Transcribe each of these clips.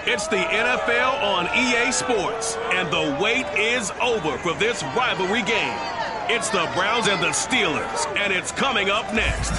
It's the NFL on EA Sports, and the wait is over for this rivalry game. It's the Browns and the Steelers, and it's coming up next.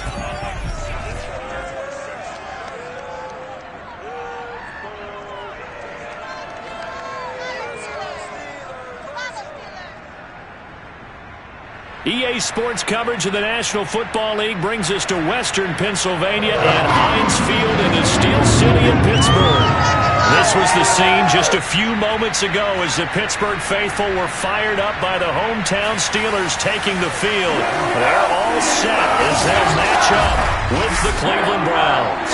EA Sports coverage of the National Football League brings us to Western Pennsylvania at Heinz Field in the Steel City of Pittsburgh. This was the scene just a few moments ago as the Pittsburgh faithful were fired up by the hometown Steelers taking the field. They're all set as they'll match up with the Cleveland Browns.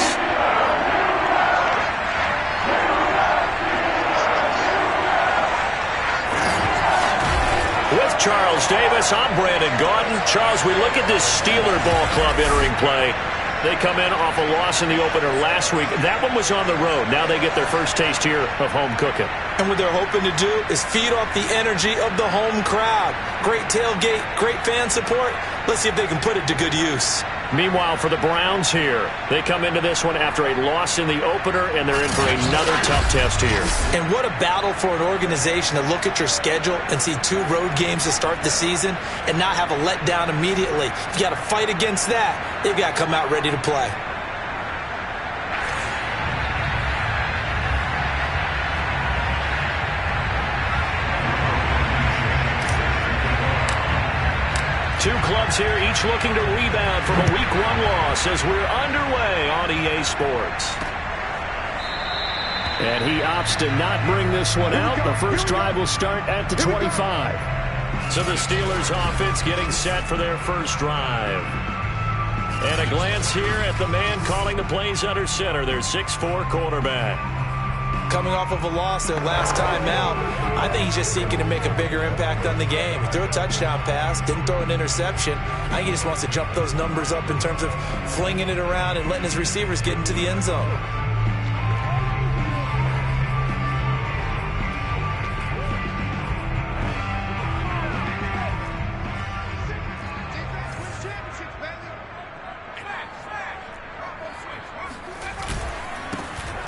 With Charles Davis, I'm Brandon Gaudin. Charles, we look at this Steeler ball club entering play. They come in off a loss in the opener last week. That one was on the road. Now they get their first taste here of home cooking. And what they're hoping to do is feed off the energy of the home crowd. Great tailgate, great fan support. Let's see if they can put it to good use. Meanwhile, for the Browns here, they come into this one after a loss in the opener, and they're in for another tough test here. And what a battle for an organization to look at your schedule and see 2 road games to start the season and not have a letdown immediately. You got to fight against that. They've got to come out ready to play. Two clubs here, each looking to rebound from a Week 1 loss as we're underway on EA Sports. And he opts to not bring this one out. The first drive will start at the 25. So the Steelers offense getting set for their first drive. And a glance here at the man calling the plays under center, their 6'4" quarterback. Coming off of a loss their last time out, I think he's just seeking to make a bigger impact on the game. He threw a touchdown pass, didn't throw an interception. I think he just wants to jump those numbers up in terms of flinging it around and letting his receivers get into the end zone.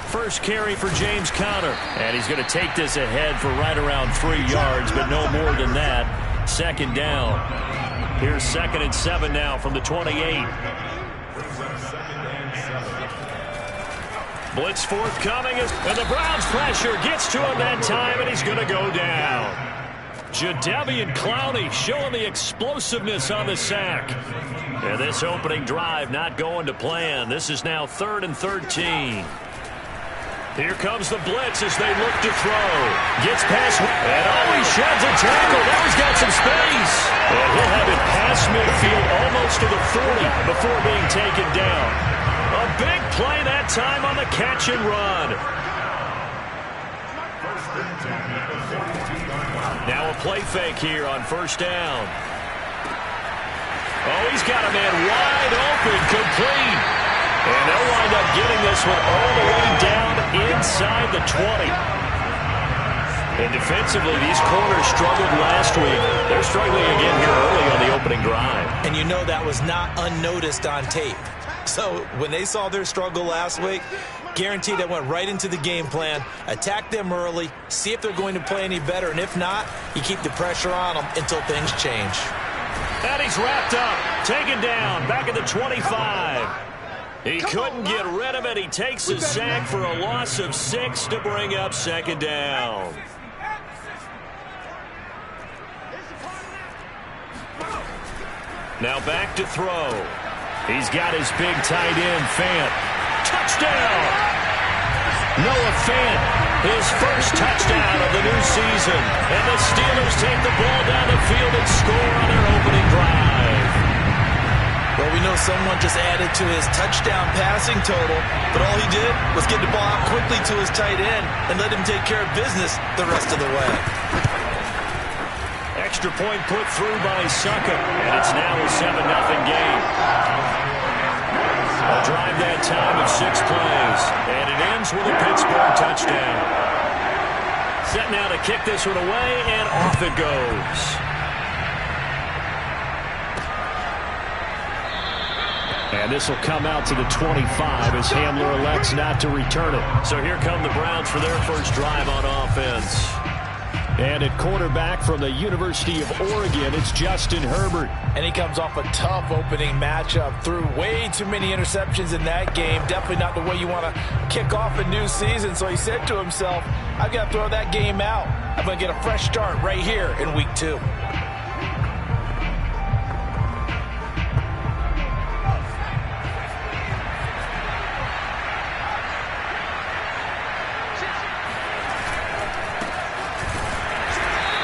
First carry for James Conner. And he's going to take this ahead for right around 3 yards, but no more than that. Second down. Here's 2nd and 7 now from the 28. Blitz forthcoming, and the Browns pressure gets to him that time, and he's going to go down. Jadeveon Clowney showing the explosiveness on the sack. And this opening drive not going to plan. This is now 3rd and 13. Here comes the blitz as they look to throw. Gets past, and he sheds a tackle. Now he's got some space. And he'll have it past midfield almost to the 40 before being taken down. A big play that time on the catch and run. Now a play fake here on first down. Oh, he's got a man wide open, complete. And they'll wind up getting this one all the way down inside the 20. And defensively, these corners struggled last week. They're struggling again here early on the opening drive. And you know that was not unnoticed on tape. So when they saw their struggle last week, guaranteed that went right into the game plan. Attack them early, see if they're going to play any better. And if not, you keep the pressure on them until things change. And he's wrapped up, taken down, back at the 25. He couldn't get rid of it. He takes a sack for a loss of 6 to bring up 2nd down. Now back to throw. He's got his big tight end, Fant. Touchdown! Noah Fant, his first touchdown of the new season. And the Steelers take the ball down the field and score on their opening drive. Well, we know someone just added to his touchdown passing total, but all he did was get the ball out quickly to his tight end and let him take care of business the rest of the way. Extra point put through by Succa, and it's now a 7-0 game. A drive that time of 6 plays, and it ends with a Pittsburgh touchdown. Set now to kick this one away, and off it goes. And this will come out to the 25 as Hamler elects not to return it. So here come the Browns for their first drive on offense. And at quarterback from the University of Oregon, it's Justin Herbert. And he comes off a tough opening matchup. Threw way too many interceptions in that game. Definitely not the way you want to kick off a new season. So he said to himself, I've got to throw that game out. I'm going to get a fresh start right here in week 2.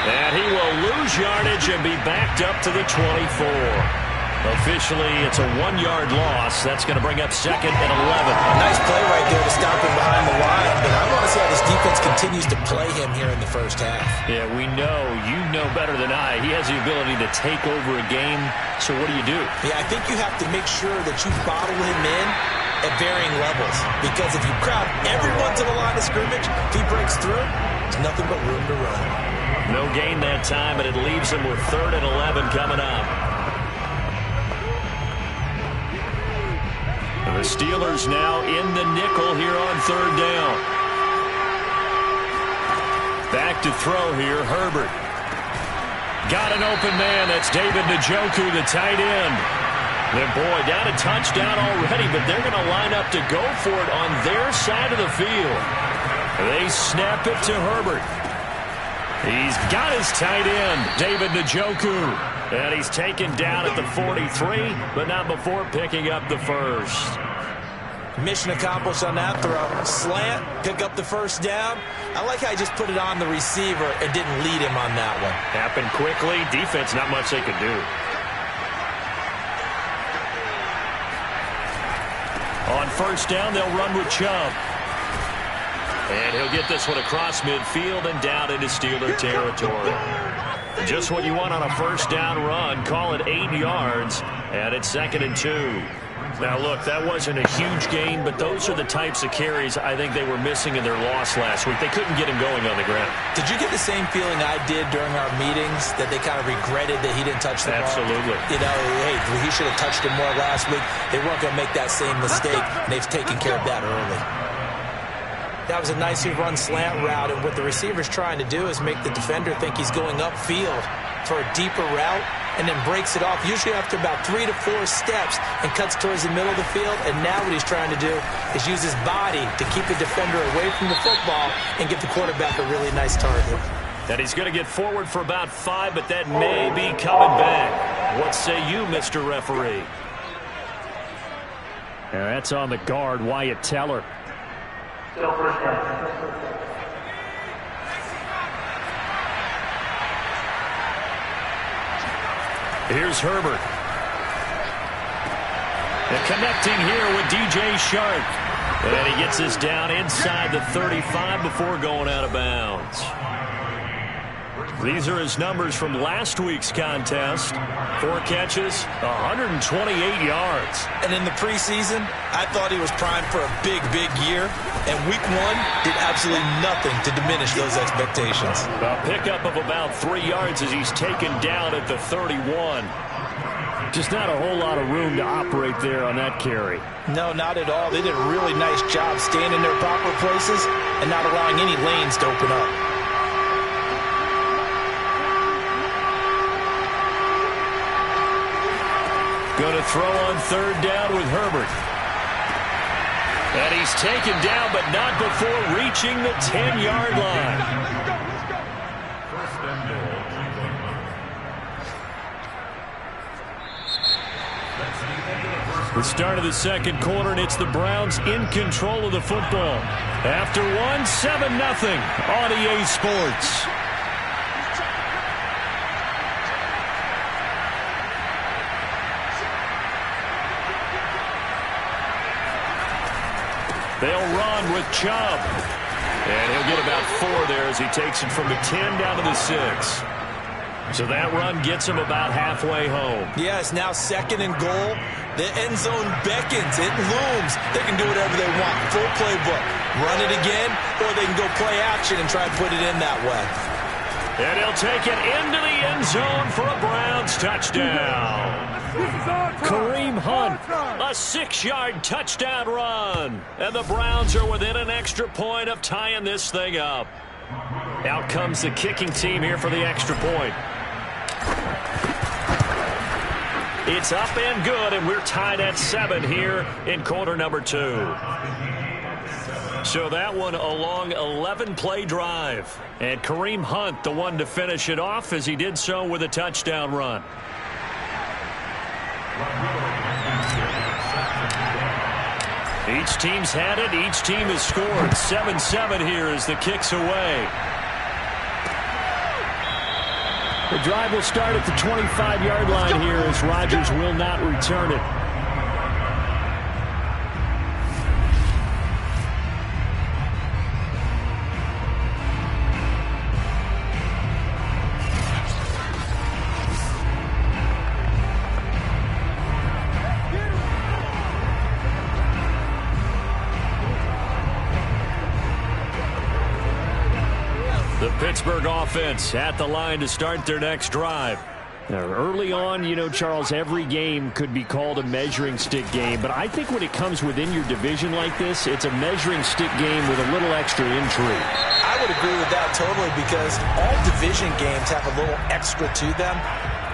And he will lose yardage and be backed up to the 24. Officially, it's a 1-yard loss. That's going to bring up 2nd and 11. Nice play right there to stop him behind the line. But I want to see how this defense continues to play him here in the first half. Yeah, we know. You know better than I. He has the ability to take over a game. So what do you do? Yeah, I think you have to make sure that you bottle him in at varying levels. Because if you crowd everyone to the line of scrimmage, if he breaks through, there's nothing but room to run. No gain that time, and it leaves him with 3rd and 11 coming up. And the Steelers now in the nickel here on 3rd down. Back to throw here, Herbert. Got an open man. That's David Njoku, the tight end. And boy, down a touchdown already, but they're going to line up to go for it on their side of the field. They snap it to Herbert. He's got his tight end, David Njoku. And he's taken down at the 43, but not before picking up the first. Mission accomplished on that throw. Slant, pick up the first down. I like how he just put it on the receiver and didn't lead him on that one. Happened quickly. Defense, not much they could do. On first down, they'll run with Chubb. And he'll get this one across midfield and down into Steeler territory. Just what you want on a first down run. Call it 8 yards. And it's 2nd and 2. Now, look, that wasn't a huge gain, but those are the types of carries I think they were missing in their loss last week. They couldn't get him going on the ground. Did you get the same feeling I did during our meetings, that they kind of regretted that he didn't touch the ball? Absolutely. You know, hey, he should have touched him more last week. They weren't going to make that same mistake, and they've taken care of that early. That was a nicely run slant route, and what the receiver's trying to do is make the defender think he's going upfield for a deeper route, and then breaks it off, usually after about 3 to 4 steps, and cuts towards the middle of the field. And now what he's trying to do is use his body to keep the defender away from the football and give the quarterback a really nice target. And he's going to get forward for about 5, but that may be coming back. What say you, Mr. Referee? And that's on the guard, Wyatt Teller. Here's Herbert. And connecting here with DJ Shark. And he gets this down inside the 35 before going out of bounds. These are his numbers from last week's contest. 4 catches, 128 yards. And in the preseason, I thought he was primed for a big, big year. And week 1 did absolutely nothing to diminish those expectations. A pickup of about 3 yards as he's taken down at the 31. Just not a whole lot of room to operate there on that carry. No, not at all. They did a really nice job staying in their proper places and not allowing any lanes to open up. Going to throw on 3rd down with Herbert. And he's taken down, but not before reaching the 10-yard line. The start of the second quarter, and it's the Browns in control of the football. After 7-0 on EA Sports. They'll run with Chubb. And he'll get about 4 there as he takes it from the 10 down to the 6. So that run gets him about halfway home. Yeah, it's now 2nd and goal. The end zone beckons. It looms. They can do whatever they want. Full playbook. Run it again, or they can go play action and try and put it in that way. And he'll take it into the end zone for a Browns touchdown. Kareem Hunt, a 6-yard touchdown run. And the Browns are within an extra point of tying this thing up. Out comes the kicking team here for the extra point. It's up and good, and we're tied at 7 here in quarter number 2. So that one a long 11-play drive. And Kareem Hunt, the one to finish it off, as he did so with a touchdown run. Each team's had it. Each team has scored. 7-7 here as the kick's away. The drive will start at the 25-yard line here as Rodgers will not return it. Pittsburgh offense at the line to start their next drive. Now, early on, you know, Charles, every game could be called a measuring stick game, but I think when it comes within your division like this, it's a measuring stick game with a little extra intrigue. I would agree with that totally, because all division games have a little extra to them.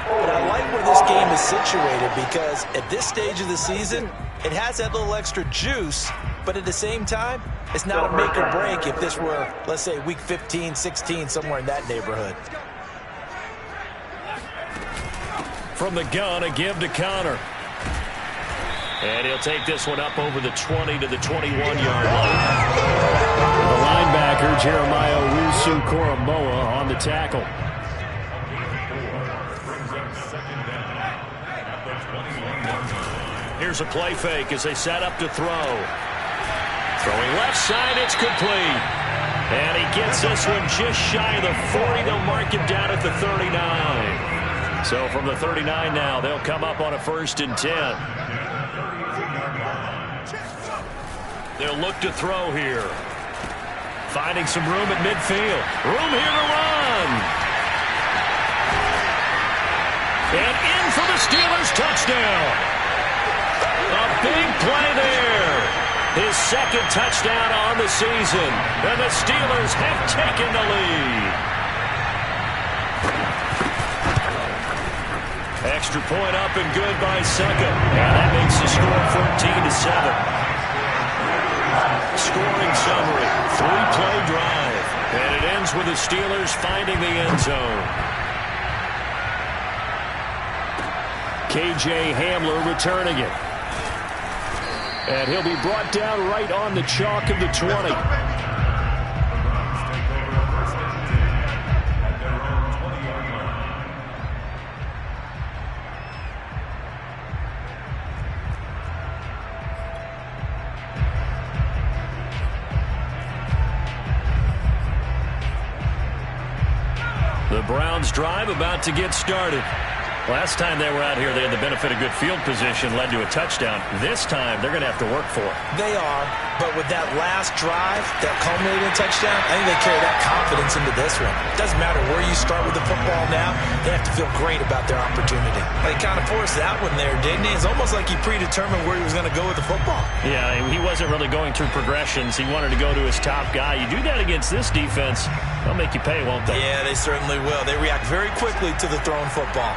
But I like where this game is situated, because at this stage of the season, it has that little extra juice, but at the same time, it's not a make or break if this were, let's say, week 15, 16, somewhere in that neighborhood. From the gun, a give to Connor. And he'll take this one up over the 20 to the 21-yard line. The linebacker, Jeremiah Owusu-Koramoah, on the tackle. Here's a play fake as they set up to throw. Throwing left side, it's complete. And he gets this one just shy of the 40. They'll mark him down at the 39. So from the 39 now, they'll come up on a 1st and 10. They'll look to throw here. Finding some room at midfield. Room here to run. And in for the Steelers touchdown. A big play there. His second touchdown on the season. And the Steelers have taken the lead. Extra point up and good by Second. And that makes the score 14-7. Scoring summary. 3-play drive. And it ends with the Steelers finding the end zone. KJ Hamler returning it. And he'll be brought down right on the chalk of the 20. The Browns drive about to get started. Last time they were out here, they had the benefit of good field position, led to a touchdown. This time, they're going to have to work for it. They are, but with that last drive, that culminating touchdown, I think they carry that confidence into this one. It doesn't matter where you start with the football now, they have to feel great about their opportunity. They kind of forced that one there, didn't he? It's almost like he predetermined where he was going to go with the football. Yeah, he wasn't really going through progressions. He wanted to go to his top guy. You do that against this defense, they'll make you pay, won't they? Yeah, they certainly will. They react very quickly to the thrown football.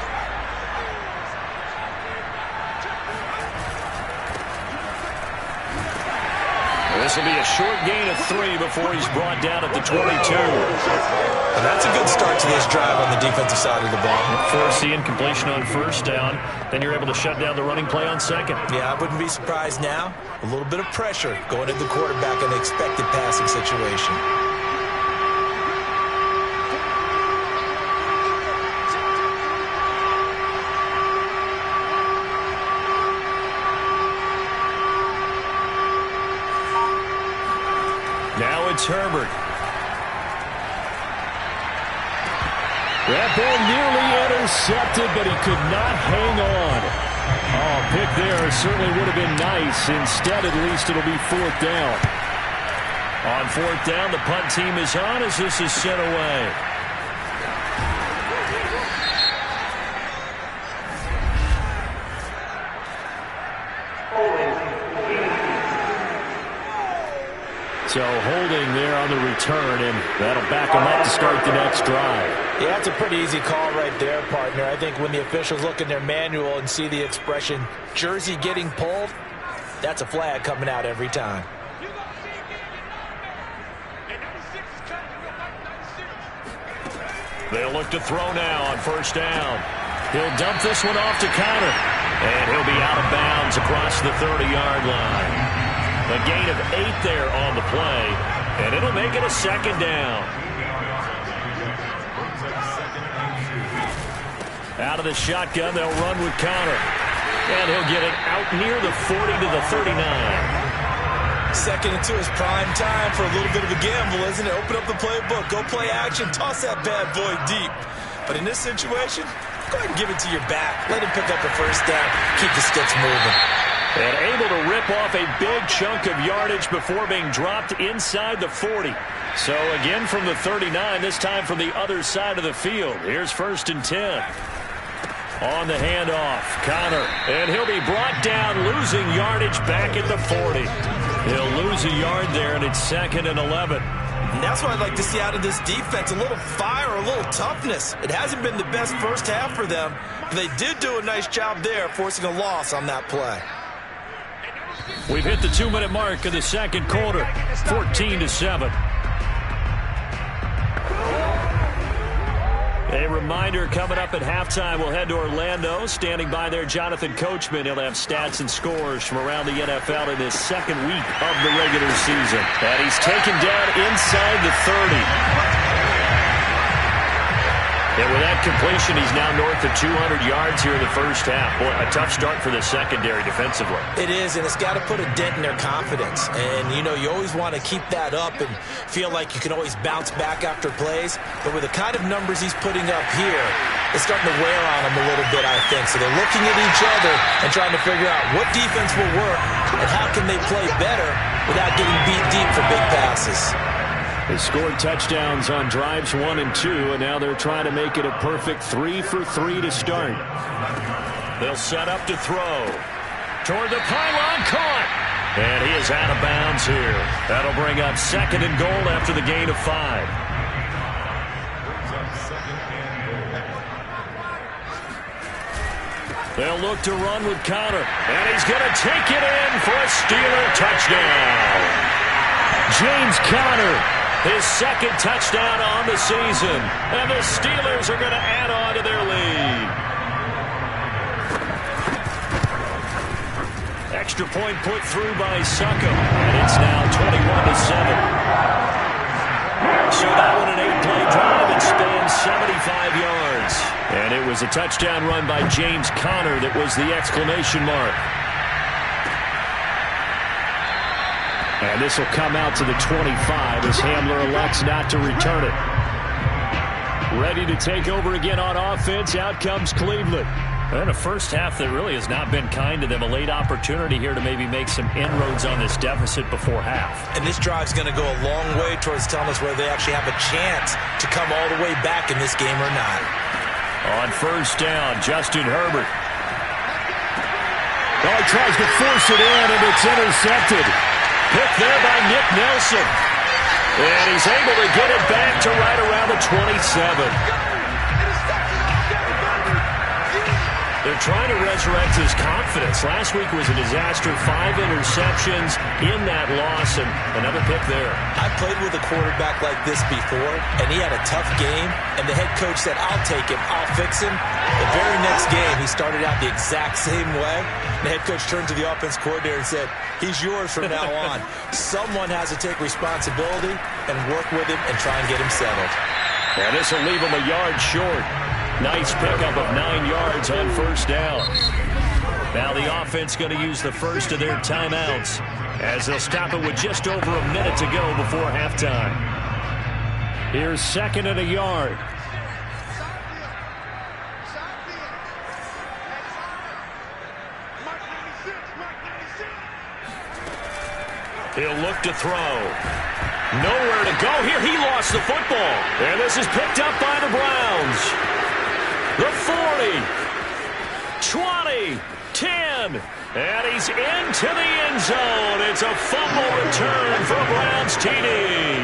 This will be a short gain of 3 before he's brought down at the 22. And that's a good start to this drive on the defensive side of the ball. Force the incompletion on 1st down. Then you're able to shut down the running play on 2nd. Yeah, I wouldn't be surprised now. A little bit of pressure going into the quarterback in an expected passing situation. Now it's Herbert. That ball nearly intercepted, but he could not hang on. Oh, pick there certainly would have been nice. Instead, at least it'll be 4th down. On 4th down, the punt team is on as this is sent away. So holding there on the return, and that'll back them up to start the next drive. Yeah, that's a pretty easy call right there, partner. I think when the officials look in their manual and see the expression, jersey getting pulled, that's a flag coming out every time. They'll look to throw now on first down. He'll dump this one off to Connor, and he'll be out of bounds across the 30-yard line. A gain of 8 there on the play, and it'll make it a second down. Out of the shotgun, they'll run with Connor, and he'll get it out near the 40 to the 39. Second into his prime time for a little bit of a gamble, isn't it? Open up the playbook, go play action, toss that bad boy deep. But in this situation, go ahead and give it to your back. Let him pick up the first down, keep the sticks moving. And able to rip off a big chunk of yardage before being dropped inside the 40. So again from the 39, this time from the other side of the field. Here's 1st and 10. On the handoff, Connor. And he'll be brought down, losing yardage back at the 40. He'll lose a yard there, and it's 2nd and 11. And that's what I'd like to see out of this defense, a little fire, a little toughness. It hasn't been the best first half for them, but they did do a nice job there, forcing a loss on that play. We've hit the 2-minute mark of the second quarter, 14-7. A reminder coming up at halftime, we'll head to Orlando. Standing by there, Jonathan Coachman. He'll have stats and scores from around the NFL in his second week of the regular season. And he's taken down inside the 30. And with that completion, he's now north of 200 yards here in the first half. Boy, a tough start for the secondary defensively. It is, and it's got to put a dent in their confidence. And, you know, you always want to keep that up and feel like you can always bounce back after plays. But with the kind of numbers he's putting up here, it's starting to wear on them a little bit, I think. So they're looking at each other and trying to figure out what defense will work and how can they play better without getting beat deep for big passes. They scored touchdowns on drives 1 and 2, and now they're trying to make it a perfect 3 for 3 to start. They'll set up to throw. Toward the pylon, caught. And he is out of bounds here. That'll bring up 2nd and goal after the gain of 5. They'll look to run with Connor, and he's going to take it in for a Steeler touchdown. James Conner. His second touchdown on the season. And the Steelers are going to add on to their lead. Extra point put through by Succo. And it's now 21-7. So that one an 8-play drive and spans 75 yards. And it was a touchdown run by James Conner that was the exclamation mark. And this will come out to the 25 as Hamler elects not to return it. Ready to take over again on offense. Out comes Cleveland. And a first half that really has not been kind to them. A late opportunity here to maybe make some inroads on this deficit before half. And this drive's going to go a long way towards telling us whether they actually have a chance to come all the way back in this game or not. On first down, Justin Herbert. Oh, he tries to force it in, and it's intercepted. Picked there by Nick Nelson. And he's able to get it back to right around the 27. They're trying to resurrect his confidence. Last week was a disaster. 5 interceptions in that loss, and another pick there. I played with a quarterback like this before, and he had a tough game, and the head coach said, I'll take him, I'll fix him. The very next game, he started out the exact same way. The head coach turned to the offense coordinator and said, he's yours from now on. Someone has to take responsibility and work with him and try and get him settled. And this will leave him a yard short. Nice pickup of 9 yards on first down. Now the offense going to use the first of their timeouts as they'll stop it with just over a minute to go before halftime. Here's 2nd and a yard. He'll look to throw. Nowhere to go here. He lost the football. And this is picked up by the Browns. The 40, 20, 10. again. And he's into the end zone. It's a fumble return for Browns TD.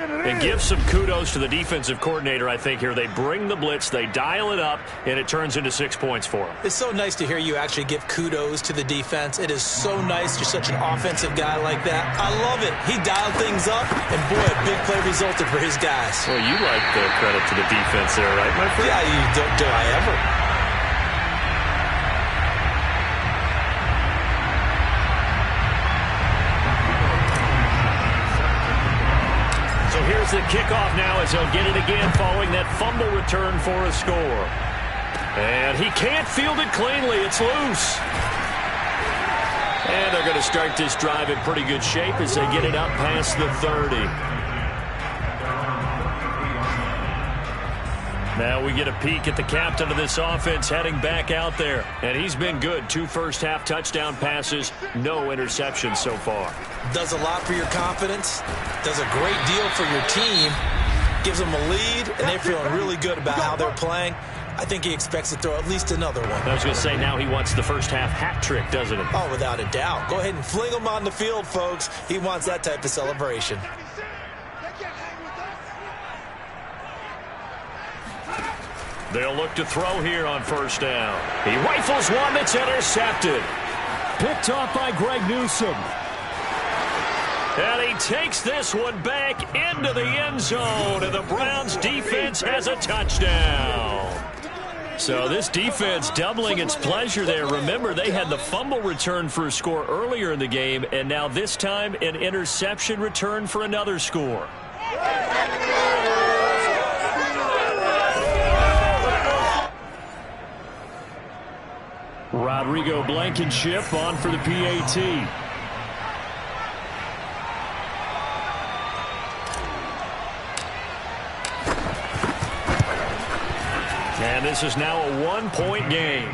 And give some kudos to the defensive coordinator, I think, here. They bring the blitz, they dial it up, and it turns into 6 points for them. It's so nice to hear you actually give kudos to the defense. It is so nice. You're such an offensive guy like that. I love it. He dialed things up, and boy, a big play resulted for his guys. Well, you like the credit to the defense there, right, my friend? Yeah, do I ever? Here's the kickoff now as he'll get it again following that fumble return for a score. And he can't field it cleanly. It's loose. And they're going to start this drive in pretty good shape as they get it up past the 30. Now we get a peek at the captain of this offense heading back out there. And he's been good. 2 first-half touchdown passes, no interceptions so far. Does a lot for your confidence. Does a great deal for your team. Gives them a lead, and they're feeling really good about how they're playing. I think he expects to throw at least another one. I was going to say, now he wants the first-half hat trick, doesn't he? Oh, without a doubt. Go ahead and fling him on the field, folks. He wants that type of celebration. They'll look to throw here on first down. He rifles one that's intercepted. Picked off by Greg Newsome. And he takes this one back into the end zone, and the Browns defense has a touchdown. So this defense doubling its pleasure there. Remember, they had the fumble return for a score earlier in the game, and now this time an interception return for another score. Rodrigo Blankenship on for the PAT. And this is now a 1-point game.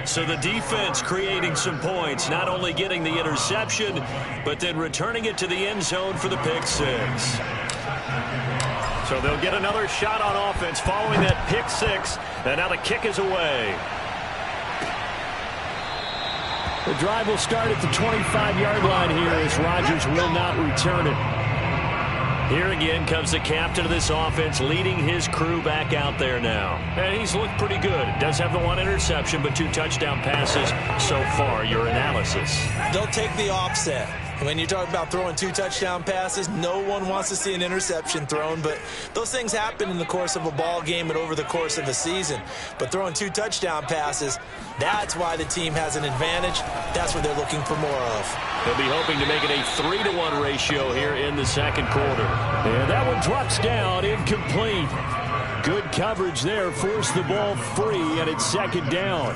So the defense creating some points, not only getting the interception, but then returning it to the end zone for the pick six. So they'll get another shot on offense following that pick six, and now the kick is away. The drive will start at the 25-yard line here as Rodgers will not return it. Here again comes the captain of this offense leading his crew back out there now. And he's looked pretty good. Does have the 1 interception, but 2 touchdown passes so far. Your analysis. They'll take the offset. When you talk about throwing 2 touchdown passes, no one wants to see an interception thrown, but those things happen in the course of a ball game and over the course of a season. But throwing 2 touchdown passes, that's why the team has an advantage. That's what they're looking for more of. They'll be hoping to make it a 3-to-1 ratio here in the second quarter. And that one drops down, incomplete. Good coverage there, forced the ball free, and it's second down.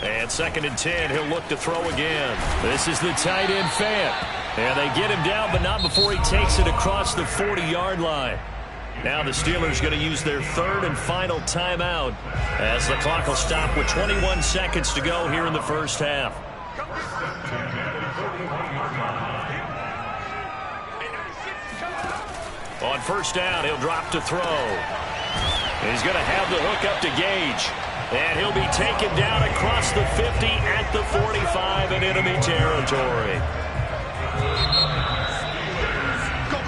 And 2nd and 10, he'll look to throw again. This is the tight end Fant. And they get him down, but not before he takes it across the 40-yard line. Now the Steelers going to use their 3rd and final timeout as the clock will stop with 21 seconds to go here in the first half. On first down, he'll drop to throw. He's going to have the hook up to Gage. And he'll be taken down across the 50 at the 45 in enemy territory.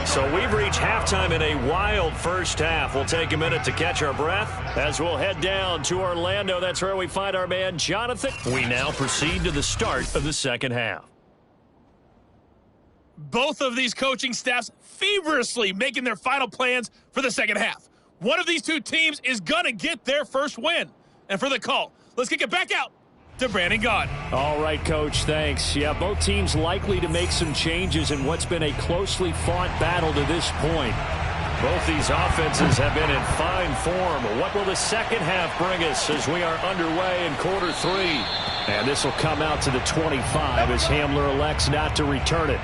So we've reached halftime in a wild first half. We'll take a minute to catch our breath as we'll head down to Orlando. That's where we find our man Jonathan. We now proceed to the start of the second half. Both of these coaching staffs feverishly making their final plans for the second half. One of these two teams is going to get their first win. And for the call, let's kick it back out to Brandon Gaudin. All right, Coach, thanks. Yeah, both teams likely to make some changes in what's been a closely fought battle to this point. Both these offenses have been in fine form. What will the second half bring us as we are underway in quarter 3? And this will come out to the 25 as Hamler elects not to return it.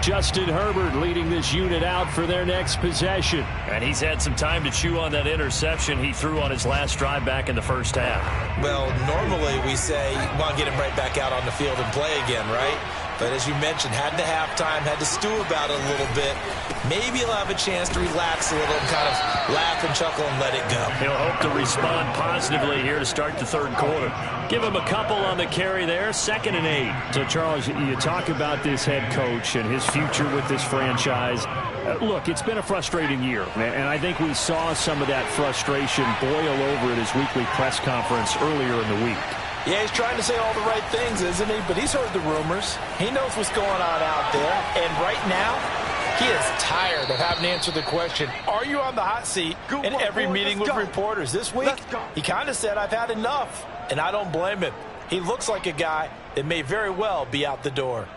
Justin Herbert leading this unit out for their next possession. And he's had some time to chew on that interception he threw on his last drive back in the first half. Well, normally we say you want to get him right back out on the field and play again, right? But as you mentioned, had the halftime, had to stew about it a little bit. Maybe he'll have a chance to relax a little and kind of laugh and chuckle and let it go. He'll hope to respond positively here to start the third quarter. Give him a couple on the carry there, 2nd and 8. So, Charles, you talk about this head coach and his future with this franchise. Look, it's been a frustrating year, and I think we saw some of that frustration boil over at his weekly press conference earlier in the week. Yeah, he's trying to say all the right things, isn't he? But he's heard the rumors. He knows what's going on out there. And right now, he is tired of having to answer the question, are you on the hot seat in every meeting with reporters? This week, he kind of said, I've had enough. And I don't blame him. He looks like a guy that may very well be out the door.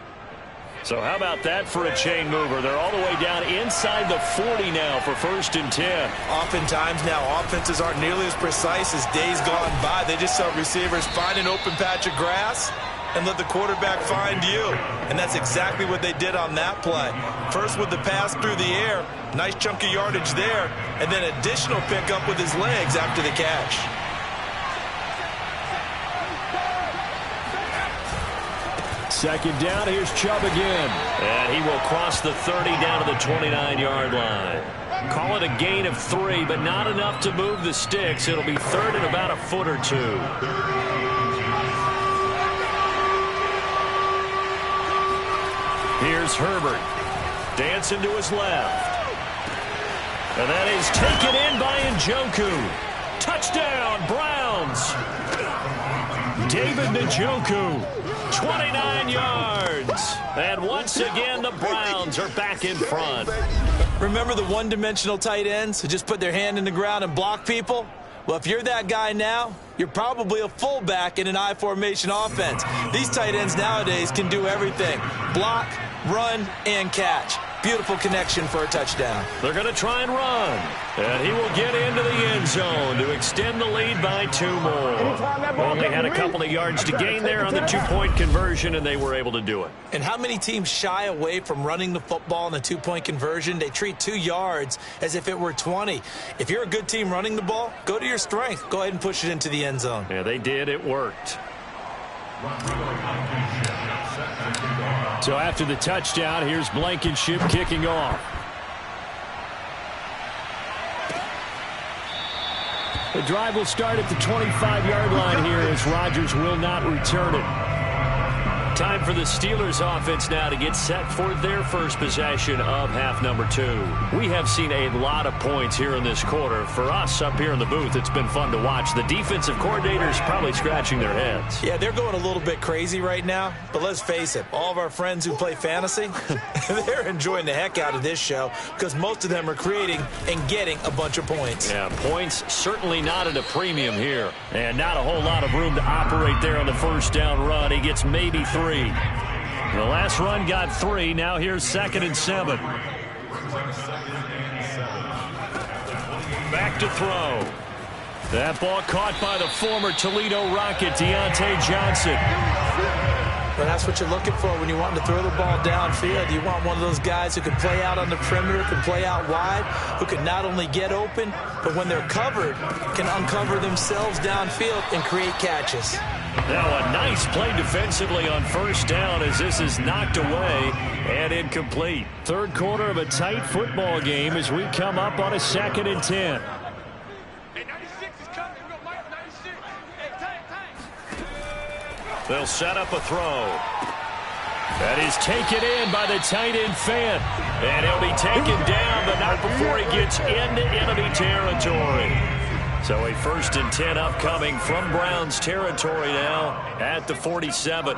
So how about that for a chain mover? They're all the way down inside the 40 now for 1st and 10. Oftentimes now, offenses aren't nearly as precise as days gone by. They just tell receivers, find an open patch of grass and let the quarterback find you. And that's exactly what they did on that play. First with the pass through the air, nice chunk of yardage there, and then additional pickup with his legs after the catch. Second down, here's Chubb again. And he will cross the 30 down to the 29-yard line. Call it a gain of 3, but not enough to move the sticks. It'll be 3rd and about a foot or 2. Here's Herbert. Dancing to his left. And that is taken in by Njoku. Touchdown, Browns. David Njoku. 29 yards. And once again, the Browns are back in front. Remember the one-dimensional tight ends who just put their hand in the ground and block people? Well, if you're that guy now, you're probably a fullback in an I formation offense. These tight ends nowadays can do everything. Block, run, and catch. Beautiful connection for a touchdown. They're going to try and run. And he will get into the end zone to extend the lead by 2 more. Only had a couple of yards to gain there on the 2-point conversion, and they were able to do it. And how many teams shy away from running the football in the 2-point conversion? They treat 2 yards as if it were 20. If you're a good team running the ball, go to your strength. Go ahead and push it into the end zone. Yeah, they did. It worked. So after the touchdown, here's Blankenship kicking off. The drive will start at the 25-yard line here as Rodgers will not return it. Time for the Steelers offense now to get set for their first possession of half number 2. We have seen a lot of points here in this quarter. For us up here in the booth, it's been fun to watch. The defensive coordinators probably scratching their heads. Yeah, they're going a little bit crazy right now. But let's face it, all of our friends who play fantasy, they're enjoying the heck out of this show because most of them are creating and getting a bunch of points. Yeah, points certainly not at a premium here. And not a whole lot of room to operate there on the first down run. He gets maybe 3. The last run got 3. Now here's 2nd and 7. Back to throw. That ball caught by the former Toledo Rocket, Deontay Johnson. But that's what you're looking for when you want to throw the ball downfield. You want one of those guys who can play out on the perimeter, can play out wide, who can not only get open, but when they're covered, can uncover themselves downfield and create catches. Now a nice play defensively on first down as this is knocked away and incomplete. Third quarter of a tight football game as we come up on a 2nd and 10. They'll set up a throw. That is taken in by the tight end Fant. And he'll be taken down, but not before he gets into enemy territory. So a 1st and 10 upcoming from Browns territory now at the 47.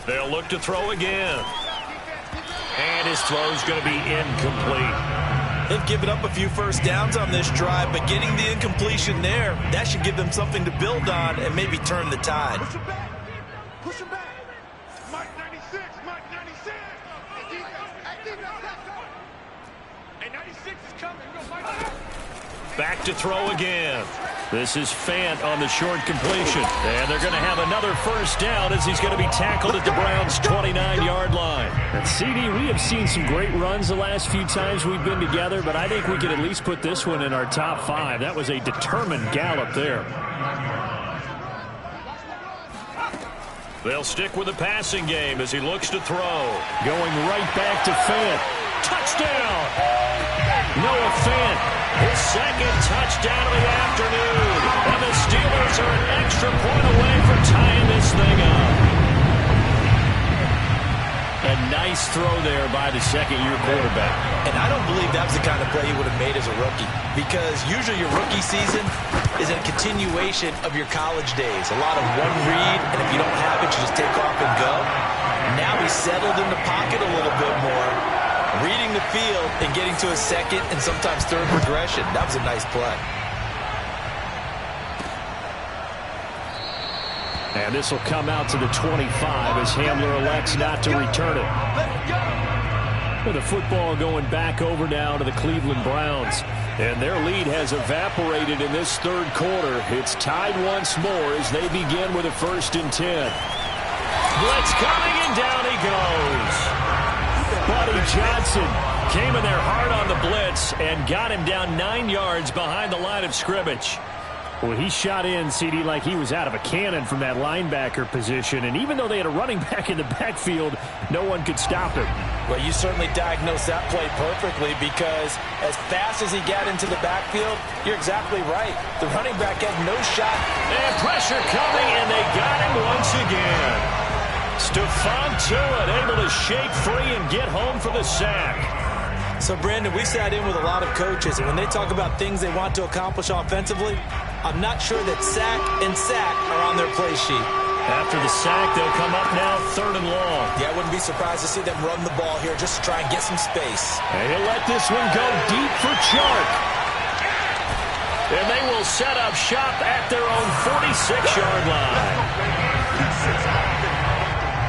They'll look to throw again. And his throw's going to be incomplete. They've given up a few first downs on this drive, but getting the incompletion there, that should give them something to build on and maybe turn the tide. Push him back. Push him back. Mike 96. Mike 96. Hey, 96 is coming. Back to throw again. This is Fant on the short completion. And they're going to have another first down as he's going to be tackled at the Browns' 29-yard line. And CD, we have seen some great runs the last few times we've been together, but I think we could at least put this one in our top 5. That was a determined gallop there. They'll stick with the passing game as he looks to throw. Going right back to Fant. Touchdown! Noah Fant, His second touchdown of the afternoon. And the Steelers are an extra point away from tying this thing up. a nice throw there by the second-year quarterback. And I don't believe that was the kind of play he would have made as a rookie, because usually your rookie season is a continuation of your college days. A lot of one read, and if you don't have it, you just take off and go. Now he's settled in the pocket a little bit more, reading the field and getting to a second and sometimes third progression. That was a nice play. And this will come out to the 25 as Hamler elects not to return it. With the football going back over now to the Cleveland Browns. And their lead has evaporated in this third quarter. It's tied once more as they begin with a 1st and 10. Blitz coming, and down he goes. Buddy Johnson came in there hard on the blitz and got him down 9 yards behind the line of scrimmage. Well, he shot in, CD, like he was out of a cannon from that linebacker position. And even though they had a running back in the backfield, no one could stop him. Well, you certainly diagnosed that play perfectly, because as fast as he got into the backfield, you're exactly right. The running back had no shot. And pressure coming, and they got him once again. Stephon Tuitt able to shake free and get home for the sack. So, Brandon, we sat in with a lot of coaches, and when they talk about things they want to accomplish offensively, I'm not sure that sack and sack are on their play sheet. After the sack, they'll come up now 3rd and long. Yeah, I wouldn't be surprised to see them run the ball here just to try and get some space. And he'll let this one go deep for Chark. And they will set up shop at their own 46-yard line.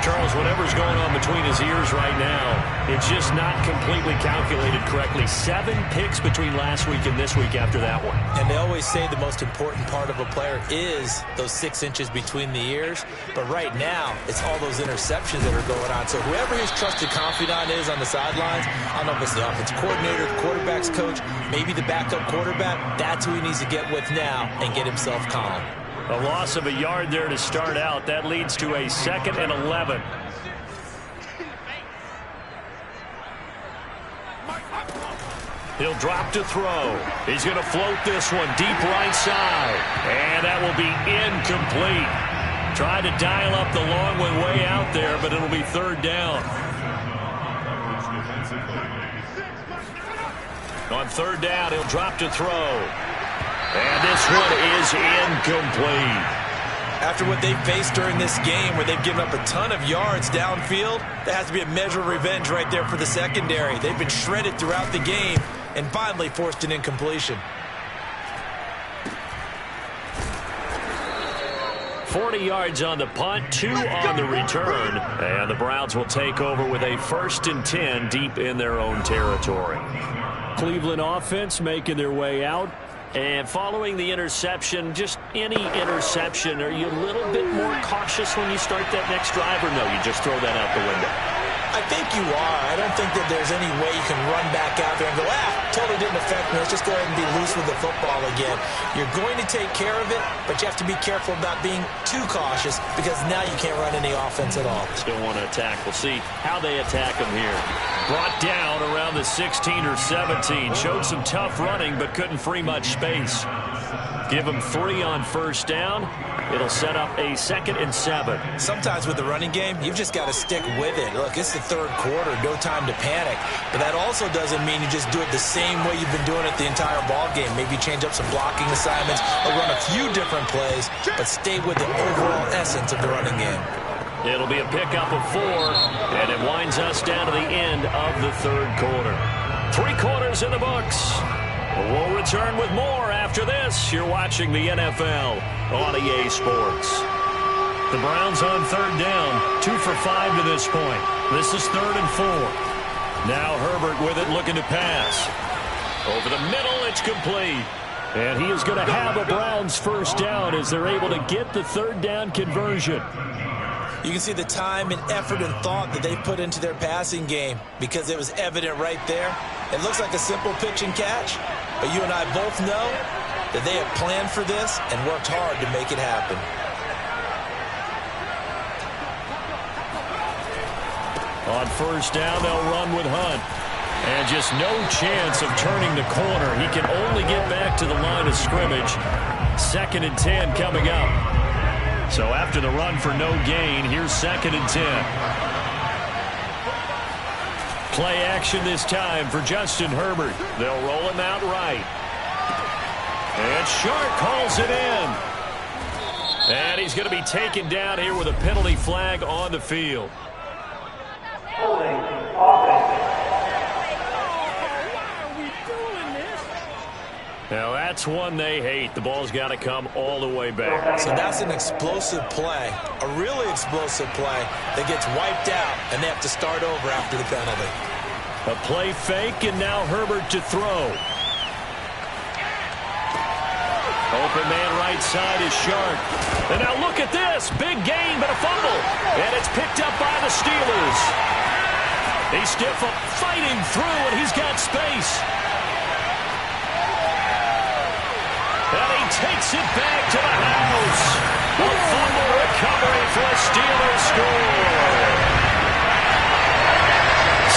Charles, whatever's going on between his ears right now, it's just not completely calculated correctly. 7 picks between last week and this week after that one. And they always say the most important part of a player is those 6 inches between the ears. But right now, it's all those interceptions that are going on. So whoever his trusted confidant is on the sidelines, I don't know if it's the offensive coordinator, the quarterback's coach, maybe the backup quarterback, that's who he needs to get with now and get himself calm. A loss of a yard there to start out. That leads to a 2nd and 11. He'll drop to throw. He's going to float this one deep right side. And that will be incomplete. Tried to dial up the long one way out there, but it'll be 3rd down. On 3rd down, he'll drop to throw. And this one is incomplete. After what they've faced during this game, where they've given up a ton of yards downfield, there has to be a measure of revenge right there for the secondary. They've been shredded throughout the game and finally forced an incompletion. 40 yards on the punt, 2 on the return. And the Browns will take over with a 1st and 10 deep in their own territory. Cleveland offense making their way out. And following the interception, just any interception, are you a little bit more cautious when you start that next drive, or no, you just throw that out the window? I think you are. I don't think that there's any way you can run back out there and go, totally didn't affect me. Let's just go ahead and be loose with the football again. You're going to take care of it, but you have to be careful about being too cautious, because now you can't run any offense at all. Still want to attack. We'll see how they attack him here. Brought down around the 16 or 17. Showed some tough running, but couldn't free much space. Give him 3 on 1st down. It'll set up a 2nd and 7. Sometimes with the running game, you've just got to stick with it. Look, it's the 3rd quarter, no time to panic. But that also doesn't mean you just do it the same way you've been doing it the entire ball game. Maybe change up some blocking assignments or run a few different plays, but stay with the overall essence of the running game. It'll be a pickup of 4, and it winds us down to the end of the 3rd quarter. 3 quarters in the books. We'll return with more after this. You're watching the NFL on EA Sports. The Browns on 3rd down, 2 for 5 to this point. This is 3rd and 4. Now Herbert with it, looking to pass. Over the middle, it's complete. And he is going to have a Browns 1st down as they're able to get the 3rd down conversion. You can see the time and effort and thought that they put into their passing game, because it was evident right there. It looks like a simple pitch and catch, but you and I both know that they have planned for this and worked hard to make it happen. On first down, they'll run with Hunt. And just no chance of turning the corner. He can only get back to the line of scrimmage. 2nd and 10 coming up. So after the run for no gain, here's 2nd and 10. Play action this time for Justin Herbert. They'll roll him out right. And Shark calls it in. And he's going to be taken down here with a penalty flag on the field. Now that's one they hate. The ball's got to come all the way back. So that's an explosive play, a really explosive play that gets wiped out, and they have to start over after the penalty. A play fake, and now Herbert to throw. Open man right side is Shark. And now look at this. Big gain, but a fumble. And it's picked up by the Steelers. He's still fighting through, and he's got space. And he takes it back to the house. A fumble recovery for a Steelers score.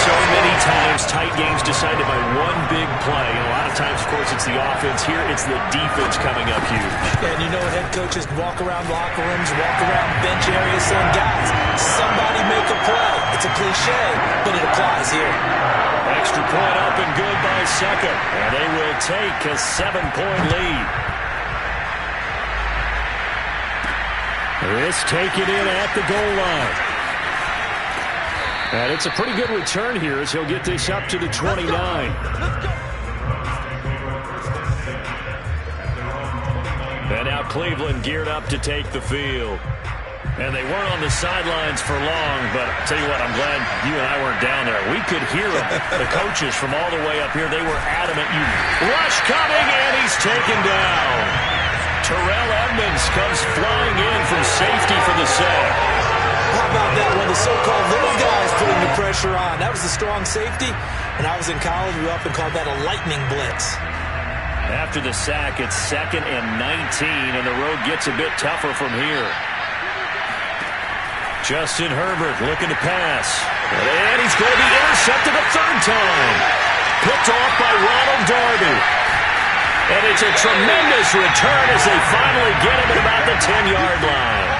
So many times, tight games decided by one big play. And a lot of times, of course, it's the offense. Here, it's the defense coming up huge. And you know, head coaches walk around locker rooms, walk around bench areas saying, guys, somebody make a play. It's a cliche, but it applies here. Extra point up and good by second. And they will take a 7-point lead. This taken in at the goal line. And it's a pretty good return here as he'll get this up to the 29. And now Cleveland geared up to take the field. And they weren't on the sidelines for long, but I'll tell you what, I'm glad you and I weren't down there. We could hear them. The coaches from all the way up here, they were adamant. Rush coming, and he's taken down. Terrell Edmonds comes flying in from safety for the sack. How about that when the so-called little guys putting the pressure on? That was the strong safety. When I was in college, we often called that a lightning blitz. After the sack, it's 2nd and 19, and the road gets a bit tougher from here. Justin Herbert looking to pass. And he's going to be intercepted a 3rd time. Picked off by Ronald Darby. And it's a tremendous return as they finally get him at about the 10-yard line.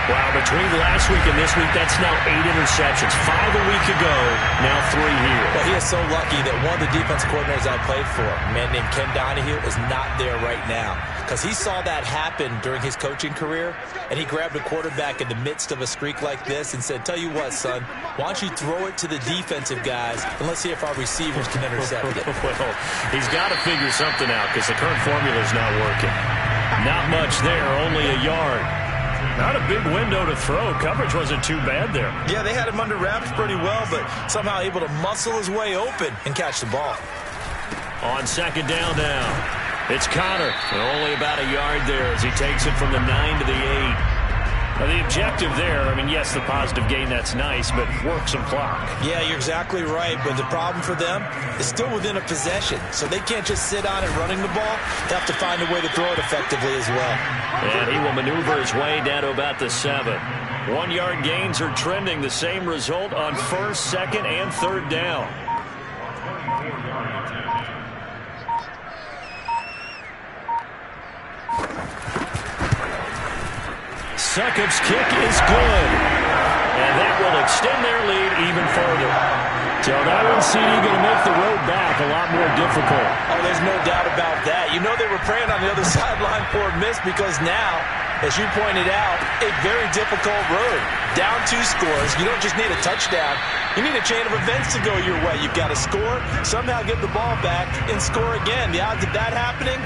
Wow, between last week and this week, that's now 8 interceptions. 5 a week ago, now 3 here. Well, he is so lucky that one of the defense coordinators I played for, a man named Ken Donahue, is not there right now. Because he saw that happen during his coaching career, and he grabbed a quarterback in the midst of a streak like this and said, tell you what, son, why don't you throw it to the defensive guys, and let's see if our receivers can intercept it. Well, he's got to figure something out because the current formula is not working. Not much there, only a yard. Not a big window to throw. Coverage wasn't too bad there. Yeah, they had him under wraps pretty well, but somehow able to muscle his way open and catch the ball. On 2nd down now, it's Connor. And only about a yard there as he takes it from the 9 to the 8. Now, the objective there, I mean, yes, the positive gain, that's nice, but work some clock. Yeah, you're exactly right, but the problem for them is still within a possession, so they can't just sit on it running the ball. They have to find a way to throw it effectively as well. And he will maneuver his way down to about the 7. 1-yard gains are trending. The same result on 1st, 2nd, and 3rd down. Succop's kick is good. And that will extend their lead even further. So that one CD going to make the road back a lot more difficult. Oh, there's no doubt about that. You know they were praying on the other sideline for a miss because now, as you pointed out, a very difficult road. Down 2 scores. You don't just need a touchdown. You need a chain of events to go your way. You've got to score, somehow get the ball back, and score again. The odds of that happening,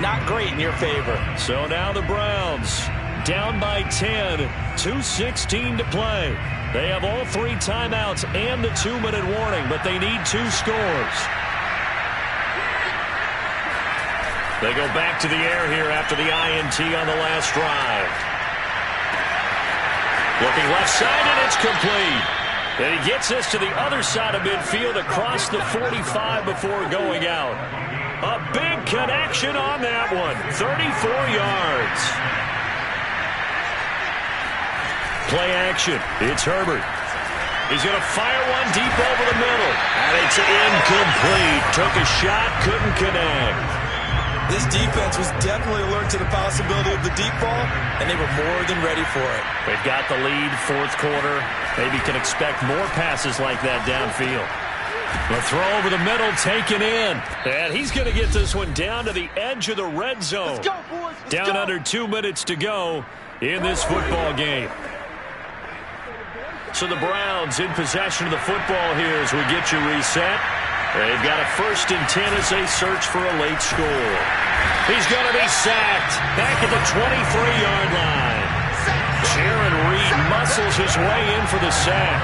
not great in your favor. So now the Browns down by 10, 2:16 to play. They have all 3 timeouts and the 2-minute warning, but they need 2 scores. They go back to the air here after the INT on the last drive. Looking left side, and it's complete. And he gets this to the other side of midfield across the 45 before going out. A big connection on that one, 34 yards. play action. It's Herbert. He's going to fire one deep over the middle. And it's incomplete. Took a shot, couldn't connect. This defense was definitely alert to the possibility of the deep ball, and they were more than ready for it. They've got the lead, fourth quarter. Maybe can expect more passes like that downfield. The throw over the middle, taken in. And he's going to get this one down to the edge of the red zone. Let's go, boys. Let's Down go. under 2 minutes to go in this football game. So the Browns in possession of the football here as we get you reset. They've got a 1st and 10 as they search for a late score. He's going to be sacked back at the 23-yard line. Jaron Reed muscles his way in for the sack.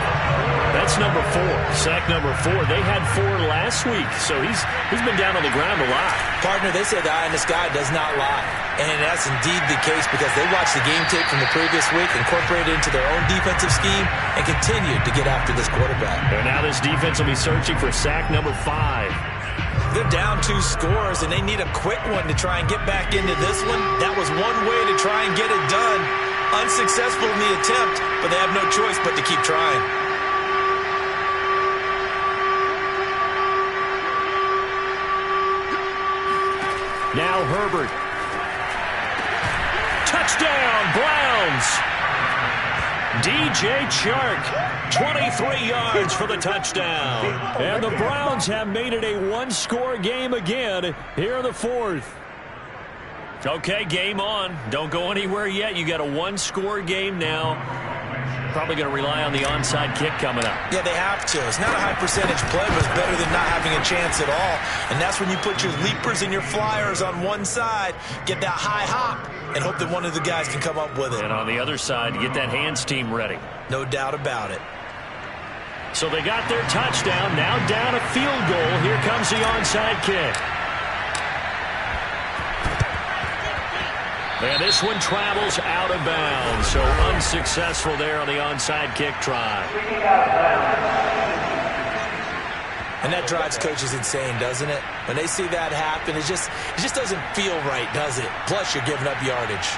That's number 4. Sack number 4. They had 4 last week, so he's been down on the ground a lot. Partner, they say the eye in the sky does not lie. And that's indeed the case because they watched the game tape from the previous week, incorporated it into their own defensive scheme, and continued to get after this quarterback. And now this defense will be searching for sack number 5. They're down 2 scores, and they need a quick one to try and get back into this one. That was one way to try and get it done. Unsuccessful in the attempt, but they have no choice but to keep trying. Now Herbert. Touchdown, Browns. DJ Chark, 23 yards for the touchdown. And the Browns have made it a 1-score game again here in the 4th. Okay, game on. Don't go anywhere yet. You got a 1-score game now. Probably going to rely on the onside kick coming up. Yeah, they have to. It's not a high percentage play, but it's better than not having a chance at all. And that's when you put your leapers and your flyers on one side, get that high hop, and hope that one of the guys can come up with it. And on the other side, get that hands team ready. No doubt about it. So they got their touchdown. Now down a field goal. Here comes the onside kick. And this one travels out of bounds, so unsuccessful there on the onside kick try. And that drives coaches insane, doesn't it? When they see that happen, it just doesn't feel right, does it? Plus, you're giving up yardage.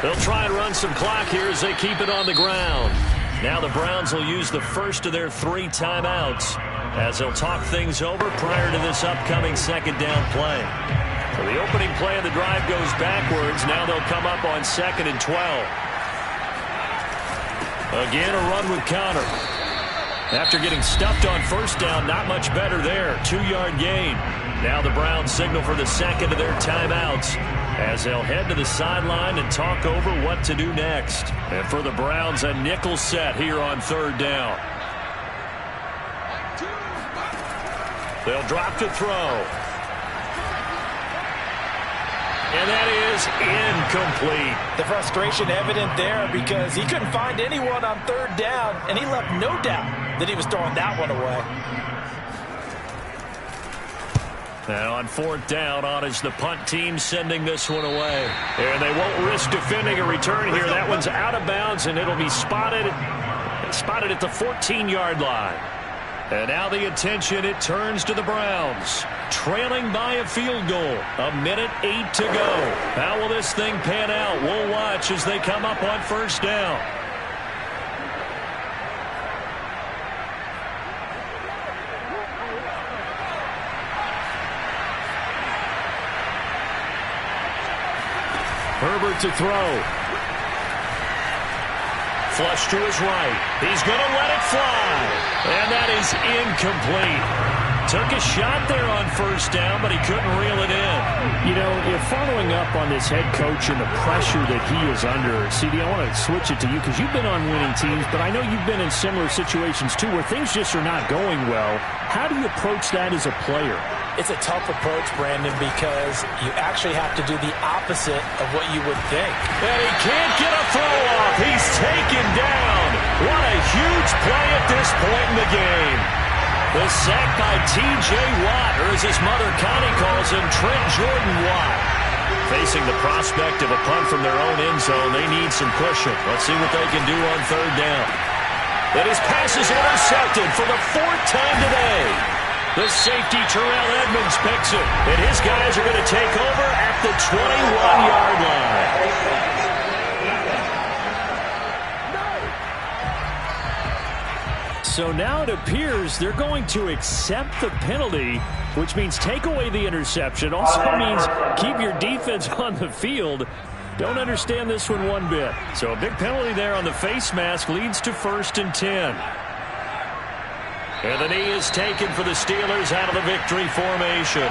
They'll try and run some clock here as they keep it on the ground. Now the Browns will use the first of their 3 timeouts as they'll talk things over prior to this upcoming 2nd down play. So the opening play of the drive goes backwards. Now they'll come up on 2nd and 12. Again, a run with Connor. After getting stuffed on 1st down, not much better there. 2-yard gain. Now the Browns signal for the 2nd of their timeouts as they'll head to the sideline and talk over what to do next. And for the Browns, a nickel set here on 3rd down. They'll drop to throw. And that is incomplete. The frustration evident there because he couldn't find anyone on 3rd down, and he left no doubt that he was throwing that one away. Now on 4th down, on is the punt team sending this one away. And they won't risk defending a return here. That one's out of bounds, and it'll be spotted at the 14-yard line. And now the attention, it turns to the Browns. Trailing by a field goal. 1:08 to go. How will this thing pan out? We'll watch as they come up on 1st down. Herbert to throw. Flush to his right. He's going to let it fly. And that is incomplete. Took a shot there on 1st down, but he couldn't reel it in. You know, if following up on this head coach and the pressure that he is under, CD, I want to switch it to you because you've been on winning teams, but I know you've been in similar situations too where things just are not going well. How do you approach that as a player? It's a tough approach, Brandon, because you actually have to do the opposite of what you would think. And he can't get a throw off. He's taken down. What a huge play at this point in the game. The sack by T.J. Watt, or as his mother Connie calls him, Trent Jordan Watt. Facing the prospect of a punt from their own end zone, they need some cushion. Let's see what they can do on 3rd down. And his pass is intercepted for the 4th time today. The safety, Terrell Edmonds, picks it. And his guys are going to take over at the 21-yard line. So now it appears they're going to accept the penalty, which means take away the interception. Also means keep your defense on the field. Don't understand this one bit. So a big penalty there on the face mask leads to 1st and 10. And the knee is taken for the Steelers out of the victory formation.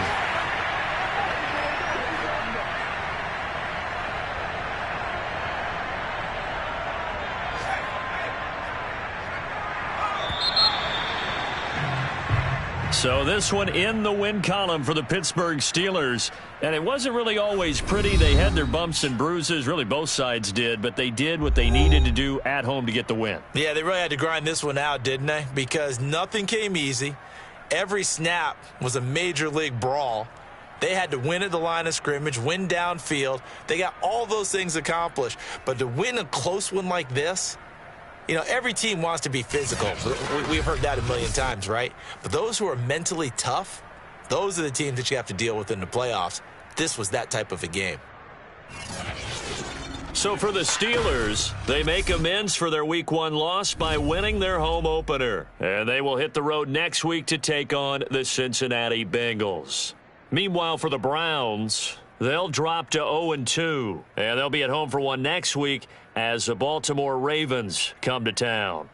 So this one in the win column for the Pittsburgh Steelers. And it wasn't really always pretty. They had their bumps and bruises. Really, both sides did. But they did what they needed to do at home to get the win. Yeah, they really had to grind this one out, didn't they? Because nothing came easy. Every snap was a major league brawl. They had to win at the line of scrimmage, win downfield. They got all those things accomplished. But to win a close one like this, you know, every team wants to be physical. We've heard that a million times, right? But those who are mentally tough, those are the teams that you have to deal with in the playoffs. This was that type of a game. So for the Steelers, they make amends for their Week 1 loss by winning their home opener. And they will hit the road next week to take on the Cincinnati Bengals. Meanwhile, for the Browns, they'll drop to 0-2. And they'll be at home for one next week as the Baltimore Ravens come to town.